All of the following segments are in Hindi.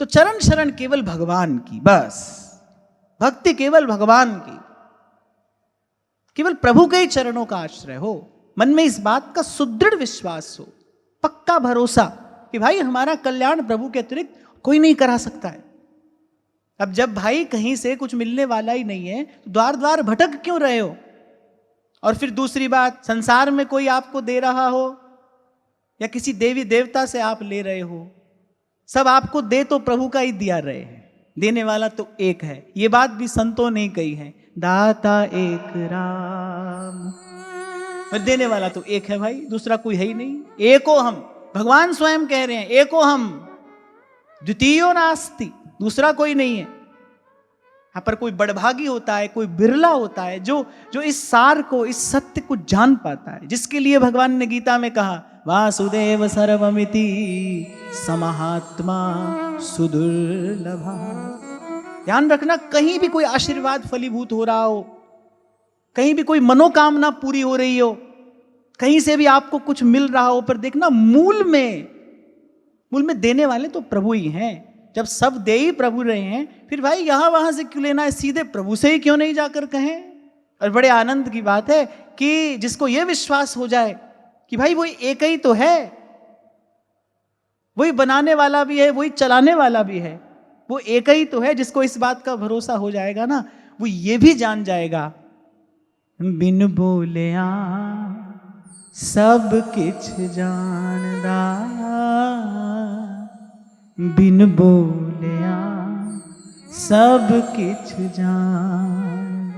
तो चरण शरण केवल भगवान की, बस भक्ति केवल भगवान की, केवल प्रभु के ही चरणों का आश्रय हो। मन में इस बात का सुदृढ़ विश्वास हो, पक्का भरोसा कि भाई हमारा कल्याण प्रभु के अतिरिक्त कोई नहीं करा सकता है। अब जब भाई कहीं से कुछ मिलने वाला ही नहीं है तो द्वार द्वार भटक क्यों रहे हो? और फिर दूसरी बात, संसार में कोई आपको दे रहा हो या किसी देवी देवता से आप ले रहे हो, सब आपको दे तो प्रभु का ही दिया रहे हैं, देने वाला तो एक है। ये बात भी संतों ने कही है, दाता एक राम, और देने वाला तो एक है भाई, दूसरा कोई है ही नहीं। एको हम, भगवान स्वयं कह रहे हैं एको हम द्वितीयो नास्ति, दूसरा कोई नहीं है। यहां पर कोई बड़भागी होता है, कोई बिरला होता है जो इस सार को, इस सत्य को जान पाता है, जिसके लिए भगवान ने गीता में कहा वासुदेव सर्वमिति समहात्मा सुदुर्लभा। ध्यान रखना, कहीं भी कोई आशीर्वाद फलीभूत हो रहा हो, कहीं भी कोई मनोकामना पूरी हो रही हो, कहीं से भी आपको कुछ मिल रहा हो, पर देखना मूल में देने वाले तो प्रभु ही हैं। जब सब दे ही प्रभु रहे हैं, फिर भाई यहां वहां से क्यों लेना है, सीधे प्रभु से ही क्यों नहीं जाकर कहें। और बड़े आनंद की बात है कि जिसको यह विश्वास हो जाए कि भाई वही एक ही तो है, वही बनाने वाला भी है, वही चलाने वाला भी है, वो एक ही तो है, जिसको इस बात का भरोसा हो जाएगा ना, वो ये भी जान जाएगा बिन बोलिया सब किछ जानदा, बिन बोलिया सब किछ जान,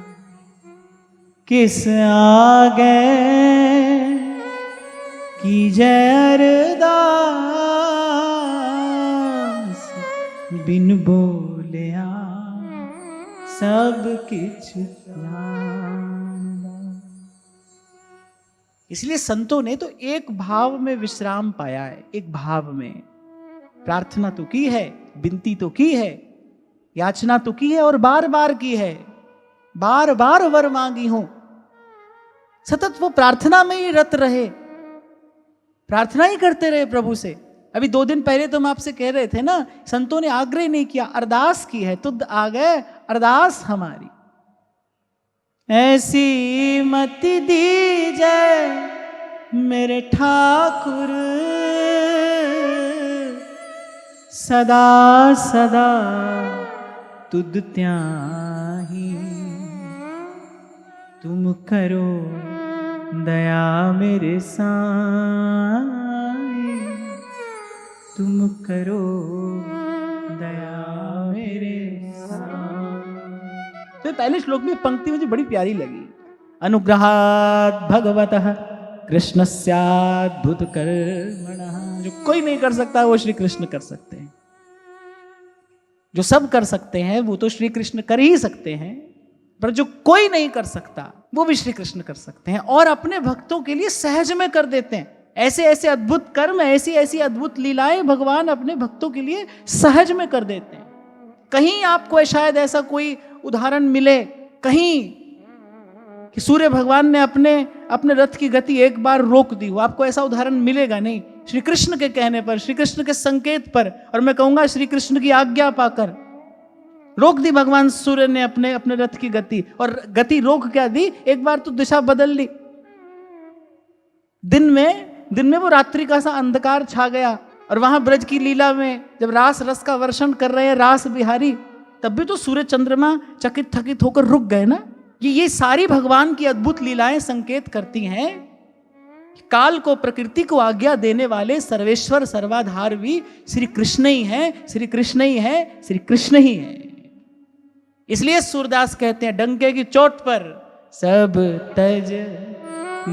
किस आगे कीजे अरदास, बिन बोलिया सब किछ जानदा। इसलिए संतों ने तो एक भाव में विश्राम पाया है, एक भाव में प्रार्थना तो की है, विनती तो की है, याचना तो की है और बार बार की है, बार बार वर मांगी हूं। सतत वो प्रार्थना में ही रत रहे, प्रार्थना ही करते रहे प्रभु से। अभी 2 दिन पहले तो हम आपसे कह रहे थे ना, संतों ने आग्रह नहीं किया, अरदास की है, तुद आ गए अरदास हमारी। ऐसी मति दीजै मेरे ठाकुर, सदा सदा तुद त्याही, तुम करो दया मेरे साईं, तुम करो दया मेरे साईं। तो पहले श्लोक में पंक्ति मुझे बड़ी प्यारी लगी, अनुग्रहात् भगवतः कृष्णस्याद्भुत कर्मणः। जो कोई नहीं कर सकता वो श्री कृष्ण कर सकते हैं, जो सब कर सकते हैं वो तो श्री कृष्ण कर ही सकते हैं, पर जो कोई नहीं कर सकता वो भी श्री कृष्ण कर सकते हैं, और अपने भक्तों के लिए सहज में कर देते हैं। ऐसे ऐसे अद्भुत कर्म, ऐसी ऐसी अद्भुत लीलाएं भगवान अपने भक्तों के लिए सहज में कर देते हैं। कहीं आपको शायद ऐसा कोई उदाहरण मिले कहीं कि सूर्य भगवान ने अपने रथ की गति एक बार रोक दी हो, आपको ऐसा उदाहरण मिलेगा नहीं। श्री कृष्ण के कहने पर, श्री कृष्ण के संकेत पर, और मैं कहूंगा श्री कृष्ण की आज्ञा पाकर रोक दी भगवान सूर्य ने अपने रथ की गति। और गति रोक क्या दी, एक बार तो दिशा बदल ली। दिन में वो रात्रि का सा अंधकार छा गया, और वहां ब्रज की लीला में जब रास रस का वर्षण कर रहे हैं रास बिहारी, तब भी तो सूर्य चंद्रमा चकित थकित होकर रुक गए ना। ये सारी भगवान की अद्भुत लीलाएं संकेत करती हैं, काल को, प्रकृति को आज्ञा देने वाले सर्वेश्वर सर्वाधार भी श्री कृष्ण ही हैं, श्री कृष्ण ही हैं, श्री कृष्ण ही हैं। इसलिए सूरदास कहते हैं डंके की चोट पर, सब तज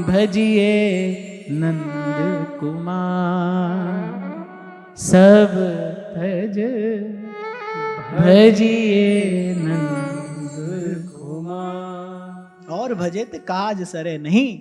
भजिए नंद कुमार, सब तज भजिए नंद कुमार, और भजे ते काज सरे नहीं।